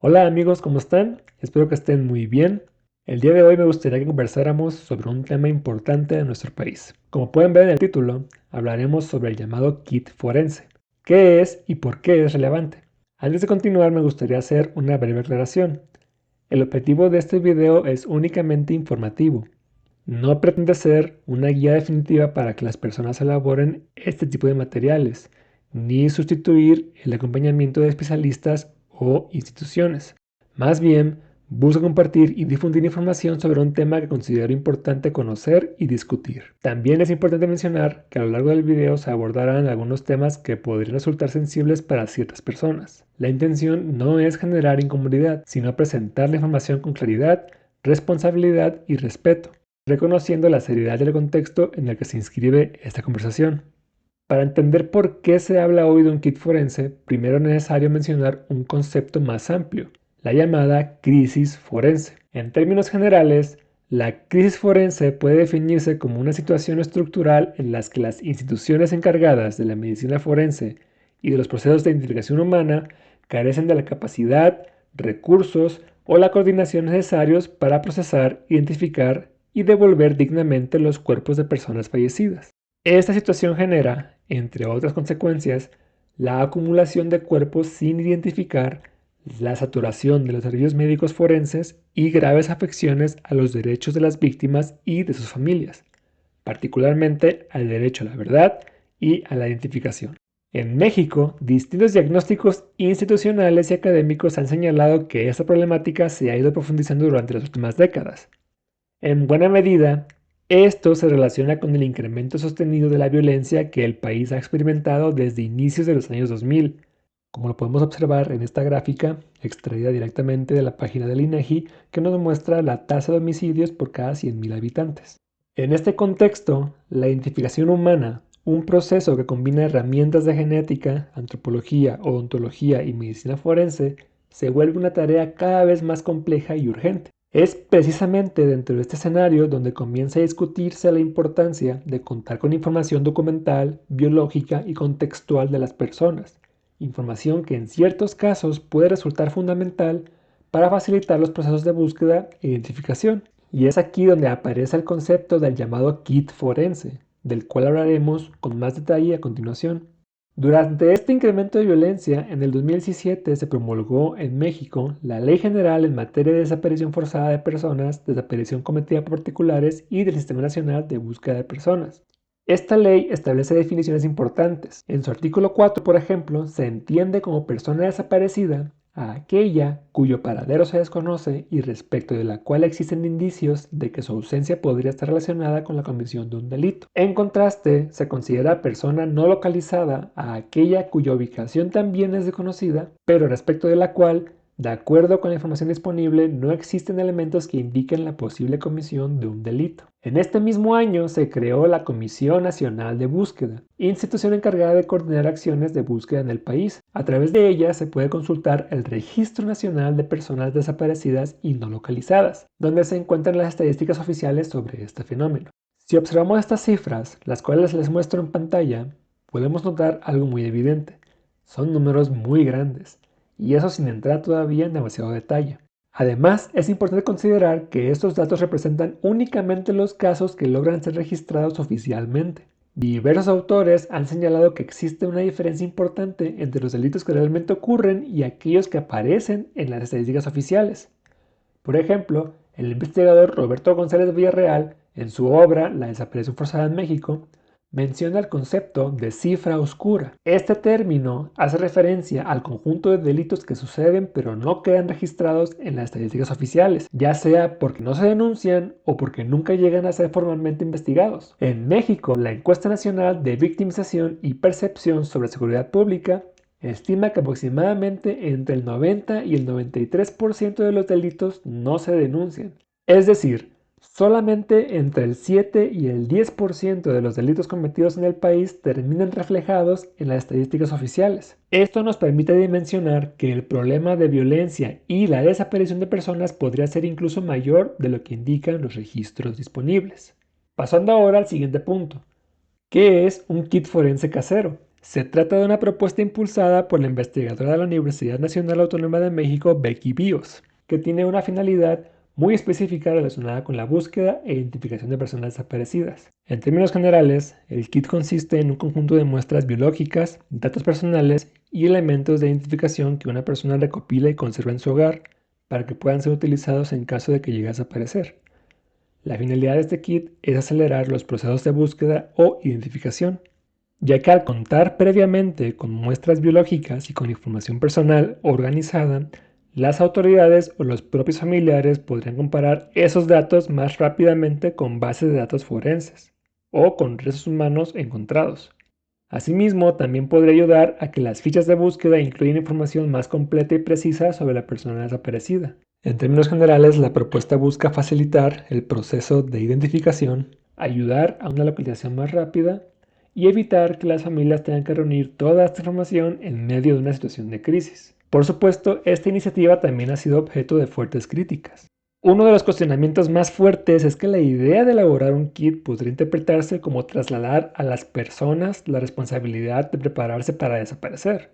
Hola amigos, ¿cómo están? Espero que estén muy bien. El día de hoy me gustaría que conversáramos sobre un tema importante de nuestro país. Como pueden ver en el título, hablaremos sobre el llamado kit forense. ¿Qué es y por qué es relevante? Antes de continuar, me gustaría hacer una breve aclaración. El objetivo de este video es únicamente informativo. No pretende ser una guía definitiva para que las personas elaboren este tipo de materiales, ni sustituir el acompañamiento de especialistas o instituciones. Más bien, busca compartir y difundir información sobre un tema que considero importante conocer y discutir. También es importante mencionar que a lo largo del video se abordarán algunos temas que podrían resultar sensibles para ciertas personas. La intención no es generar incomodidad, sino presentar la información con claridad, responsabilidad y respeto, reconociendo la seriedad del contexto en el que se inscribe esta conversación. Para entender por qué se habla hoy de un kit forense, primero es necesario mencionar un concepto más amplio, la llamada crisis forense. En términos generales, la crisis forense puede definirse como una situación estructural en la que las instituciones encargadas de la medicina forense y de los procesos de identificación humana carecen de la capacidad, recursos o la coordinación necesarios para procesar, identificar y devolver dignamente los cuerpos de personas fallecidas. Esta situación genera, entre otras consecuencias, la acumulación de cuerpos sin identificar, la saturación de los servicios médicos forenses y graves afecciones a los derechos de las víctimas y de sus familias, particularmente al derecho a la verdad y a la identificación. En México, distintos diagnósticos institucionales y académicos han señalado que esta problemática se ha ido profundizando durante las últimas décadas. En buena medida, esto se relaciona con el incremento sostenido de la violencia que el país ha experimentado desde inicios de los años 2000, como lo podemos observar en esta gráfica extraída directamente de la página del INEGI que nos muestra la tasa de homicidios por cada 100.000 habitantes. En este contexto, la identificación humana, un proceso que combina herramientas de genética, antropología, odontología y medicina forense, se vuelve una tarea cada vez más compleja y urgente. Es precisamente dentro de este escenario donde comienza a discutirse la importancia de contar con información documental, biológica y contextual de las personas, información que en ciertos casos puede resultar fundamental para facilitar los procesos de búsqueda e identificación. Y es aquí donde aparece el concepto del llamado kit forense, del cual hablaremos con más detalle a continuación. Durante este incremento de violencia, en el 2017 se promulgó en México la Ley General en materia de desaparición forzada de personas, desaparición cometida por particulares y del Sistema Nacional de Búsqueda de Personas. Esta ley establece definiciones importantes. En su artículo 4, por ejemplo, se entiende como persona desaparecida a aquella cuyo paradero se desconoce y respecto de la cual existen indicios de que su ausencia podría estar relacionada con la comisión de un delito. En contraste, se considera persona no localizada a aquella cuya ubicación también es desconocida, pero respecto de la cual, de acuerdo con la información disponible, no existen elementos que indiquen la posible comisión de un delito. En este mismo año se creó la Comisión Nacional de Búsqueda, institución encargada de coordinar acciones de búsqueda en el país. A través de ella se puede consultar el Registro Nacional de Personas Desaparecidas y No Localizadas, donde se encuentran las estadísticas oficiales sobre este fenómeno. Si observamos estas cifras, las cuales les muestro en pantalla, podemos notar algo muy evidente. Son números muy grandes, y eso sin entrar todavía en demasiado detalle. Además, es importante considerar que estos datos representan únicamente los casos que logran ser registrados oficialmente. Diversos autores han señalado que existe una diferencia importante entre los delitos que realmente ocurren y aquellos que aparecen en las estadísticas oficiales. Por ejemplo, el investigador Roberto González Villarreal, en su obra La desaparición forzada en México, menciona el concepto de cifra oscura. Este término hace referencia al conjunto de delitos que suceden pero no quedan registrados en las estadísticas oficiales, ya sea porque no se denuncian o porque nunca llegan a ser formalmente investigados. En México, la Encuesta Nacional de Victimización y Percepción sobre Seguridad Pública estima que aproximadamente entre el 90 y el 93% de los delitos no se denuncian. Es decir, solamente entre el 7 y el 10% de los delitos cometidos en el país terminan reflejados en las estadísticas oficiales. Esto nos permite dimensionar que el problema de violencia y la desaparición de personas podría ser incluso mayor de lo que indican los registros disponibles. Pasando ahora al siguiente punto. ¿Qué es un kit forense casero? Se trata de una propuesta impulsada por la investigadora de la Universidad Nacional Autónoma de México, Becky Bíos, que tiene una finalidad muy específica relacionada con la búsqueda e identificación de personas desaparecidas. En términos generales, el kit consiste en un conjunto de muestras biológicas, datos personales y elementos de identificación que una persona recopila y conserva en su hogar para que puedan ser utilizados en caso de que llegue a desaparecer. La finalidad de este kit es acelerar los procesos de búsqueda o identificación, ya que al contar previamente con muestras biológicas y con información personal organizada, las autoridades o los propios familiares podrían comparar esos datos más rápidamente con bases de datos forenses o con restos humanos encontrados. Asimismo, también podría ayudar a que las fichas de búsqueda incluyan información más completa y precisa sobre la persona desaparecida. En términos generales, la propuesta busca facilitar el proceso de identificación, ayudar a una localización más rápida y evitar que las familias tengan que reunir toda esta información en medio de una situación de crisis. Por supuesto, esta iniciativa también ha sido objeto de fuertes críticas. Uno de los cuestionamientos más fuertes es que la idea de elaborar un kit podría interpretarse como trasladar a las personas la responsabilidad de prepararse para desaparecer,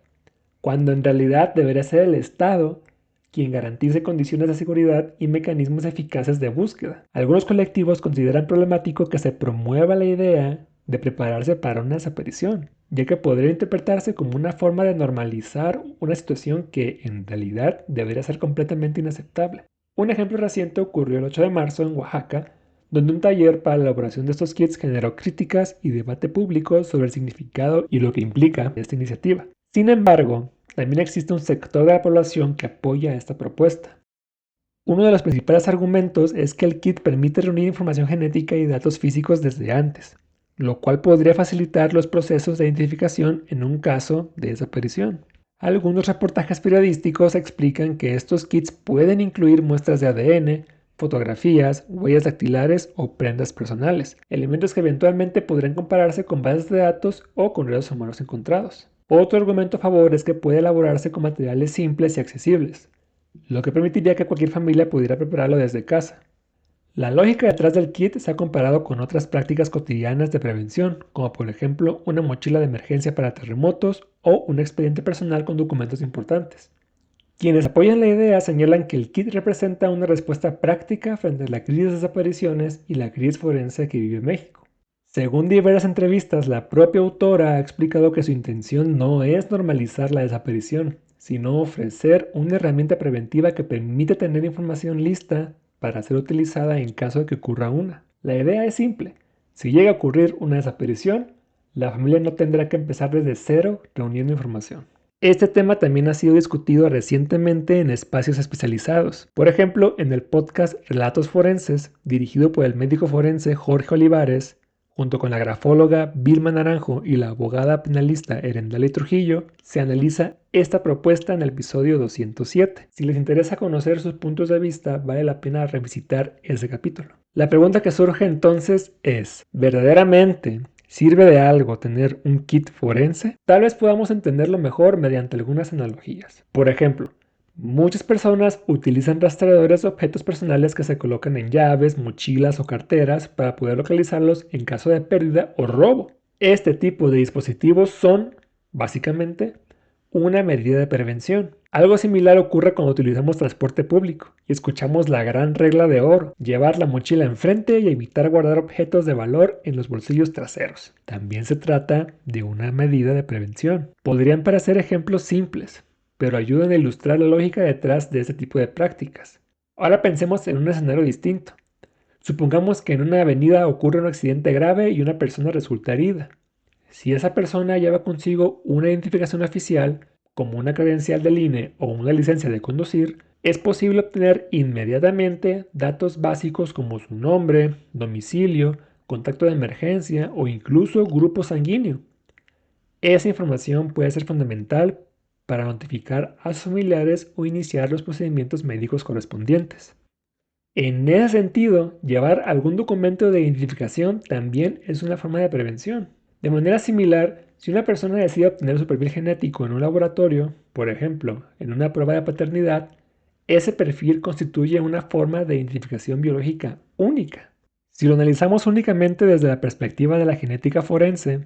cuando en realidad debería ser el Estado quien garantice condiciones de seguridad y mecanismos eficaces de búsqueda. Algunos colectivos consideran problemático que se promueva la idea de prepararse para una desaparición, ya que podría interpretarse como una forma de normalizar una situación que en realidad debería ser completamente inaceptable. Un ejemplo reciente ocurrió el 8 de marzo en Oaxaca, donde un taller para la elaboración de estos kits generó críticas y debate público sobre el significado y lo que implica esta iniciativa. Sin embargo, también existe un sector de la población que apoya esta propuesta. Uno de los principales argumentos es que el kit permite reunir información genética y datos físicos desde antes, lo cual podría facilitar los procesos de identificación en un caso de desaparición. Algunos reportajes periodísticos explican que estos kits pueden incluir muestras de ADN, fotografías, huellas dactilares o prendas personales, elementos que eventualmente podrían compararse con bases de datos o con restos humanos encontrados. Otro argumento a favor es que puede elaborarse con materiales simples y accesibles, lo que permitiría que cualquier familia pudiera prepararlo desde casa. La lógica detrás del kit se ha comparado con otras prácticas cotidianas de prevención, como por ejemplo una mochila de emergencia para terremotos o un expediente personal con documentos importantes. Quienes apoyan la idea señalan que el kit representa una respuesta práctica frente a la crisis de desapariciones y la crisis forense que vive México. Según diversas entrevistas, la propia autora ha explicado que su intención no es normalizar la desaparición, sino ofrecer una herramienta preventiva que permite tener información lista para ser utilizada en caso de que ocurra una. La idea es simple. Si llega a ocurrir una desaparición, la familia no tendrá que empezar desde cero reuniendo información. Este tema también ha sido discutido recientemente en espacios especializados. Por ejemplo, en el podcast Relatos Forenses, dirigido por el médico forense Jorge Olivares, junto con la grafóloga Vilma Naranjo y la abogada penalista Erendali Trujillo, se analiza esta propuesta en el episodio 207. Si les interesa conocer sus puntos de vista, vale la pena revisitar ese capítulo. La pregunta que surge entonces es, ¿verdaderamente sirve de algo tener un kit forense? Tal vez podamos entenderlo mejor mediante algunas analogías. Por ejemplo, muchas personas utilizan rastreadores de objetos personales que se colocan en llaves, mochilas o carteras para poder localizarlos en caso de pérdida o robo. Este tipo de dispositivos son, básicamente, una medida de prevención. Algo similar ocurre cuando utilizamos transporte público y escuchamos la gran regla de oro, llevar la mochila enfrente y evitar guardar objetos de valor en los bolsillos traseros. También se trata de una medida de prevención. Podrían parecer ejemplos simples, pero ayudan a ilustrar la lógica detrás de este tipo de prácticas. Ahora pensemos en un escenario distinto. Supongamos que en una avenida ocurre un accidente grave y una persona resulta herida. Si esa persona lleva consigo una identificación oficial, como una credencial del INE o una licencia de conducir, es posible obtener inmediatamente datos básicos como su nombre, domicilio, contacto de emergencia o incluso grupo sanguíneo. Esa información puede ser fundamental para notificar a sus familiares o iniciar los procedimientos médicos correspondientes. En ese sentido, llevar algún documento de identificación también es una forma de prevención. De manera similar, si una persona decide obtener su perfil genético en un laboratorio, por ejemplo, en una prueba de paternidad, ese perfil constituye una forma de identificación biológica única. Si lo analizamos únicamente desde la perspectiva de la genética forense,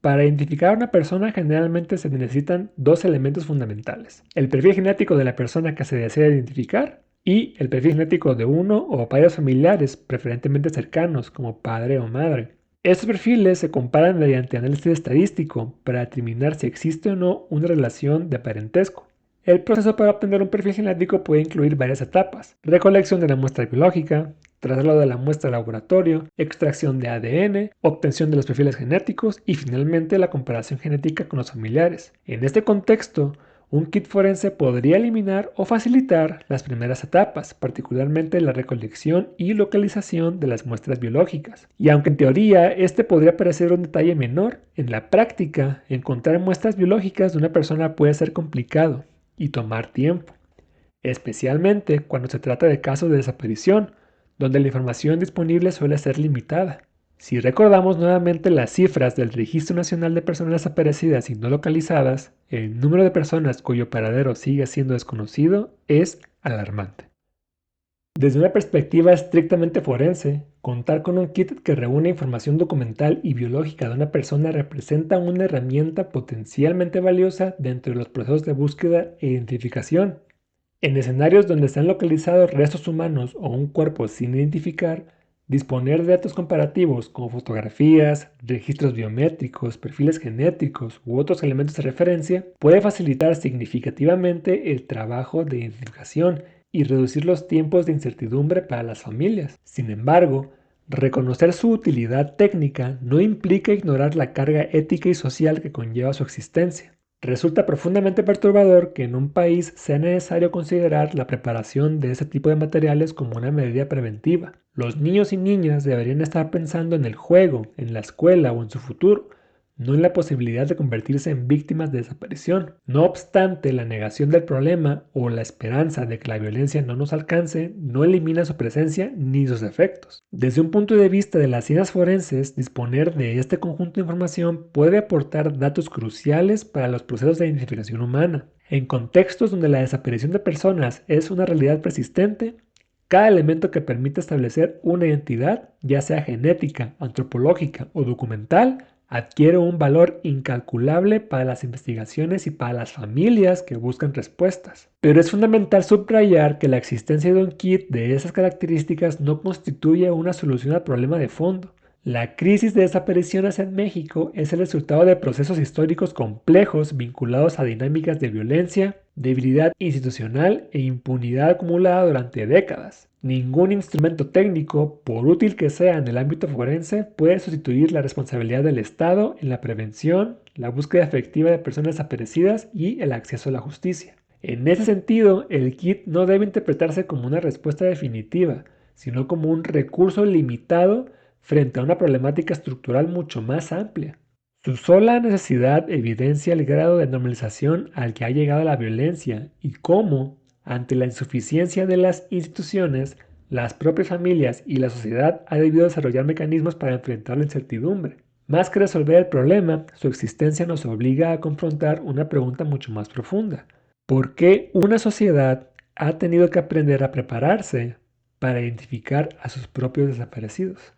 Para identificar a una persona generalmente se necesitan dos elementos fundamentales: el perfil genético de la persona que se desea identificar y el perfil genético de uno o varios familiares, preferentemente cercanos, como padre o madre. Estos perfiles se comparan mediante análisis estadístico para determinar si existe o no una relación de parentesco. El proceso para obtener un perfil genético puede incluir varias etapas: recolección de la muestra biológica, traslado de la muestra al laboratorio, extracción de ADN, obtención de los perfiles genéticos y finalmente la comparación genética con los familiares. En este contexto, un kit forense podría eliminar o facilitar las primeras etapas, particularmente la recolección y localización de las muestras biológicas. Y aunque en teoría este podría parecer un detalle menor, en la práctica encontrar muestras biológicas de una persona puede ser complicado y tomar tiempo, especialmente cuando se trata de casos de desaparición, donde la información disponible suele ser limitada. Si recordamos nuevamente las cifras del Registro Nacional de Personas Desaparecidas y No Localizadas, el número de personas cuyo paradero sigue siendo desconocido es alarmante. Desde una perspectiva estrictamente forense, contar con un kit que reúne información documental y biológica de una persona representa una herramienta potencialmente valiosa dentro de los procesos de búsqueda e identificación. En escenarios donde se han localizado restos humanos o un cuerpo sin identificar, disponer de datos comparativos como fotografías, registros biométricos, perfiles genéticos u otros elementos de referencia puede facilitar significativamente el trabajo de identificación y reducir los tiempos de incertidumbre para las familias. Sin embargo, reconocer su utilidad técnica no implica ignorar la carga ética y social que conlleva su existencia. Resulta profundamente perturbador que en un país sea necesario considerar la preparación de este tipo de materiales como una medida preventiva. Los niños y niñas deberían estar pensando en el juego, en la escuela o en su futuro, no en la posibilidad de convertirse en víctimas de desaparición. No obstante, la negación del problema o la esperanza de que la violencia no nos alcance no elimina su presencia ni sus efectos. Desde un punto de vista de las ciencias forenses, disponer de este conjunto de información puede aportar datos cruciales para los procesos de identificación humana. En contextos donde la desaparición de personas es una realidad persistente, cada elemento que permite establecer una identidad, ya sea genética, antropológica o documental, adquiere un valor incalculable para las investigaciones y para las familias que buscan respuestas. Pero es fundamental subrayar que la existencia de un kit de esas características no constituye una solución al problema de fondo. La crisis de desapariciones en México es el resultado de procesos históricos complejos vinculados a dinámicas de violencia, debilidad institucional e impunidad acumulada durante décadas. Ningún instrumento técnico, por útil que sea en el ámbito forense, puede sustituir la responsabilidad del Estado en la prevención, la búsqueda efectiva de personas desaparecidas y el acceso a la justicia. En ese sentido, el kit no debe interpretarse como una respuesta definitiva, sino como un recurso limitado frente a una problemática estructural mucho más amplia. Su sola necesidad evidencia el grado de normalización al que ha llegado la violencia y cómo, ante la insuficiencia de las instituciones, las propias familias y la sociedad ha debido desarrollar mecanismos para enfrentar la incertidumbre. Más que resolver el problema, su existencia nos obliga a confrontar una pregunta mucho más profunda. ¿Por qué una sociedad ha tenido que aprender a prepararse para identificar a sus propios desaparecidos?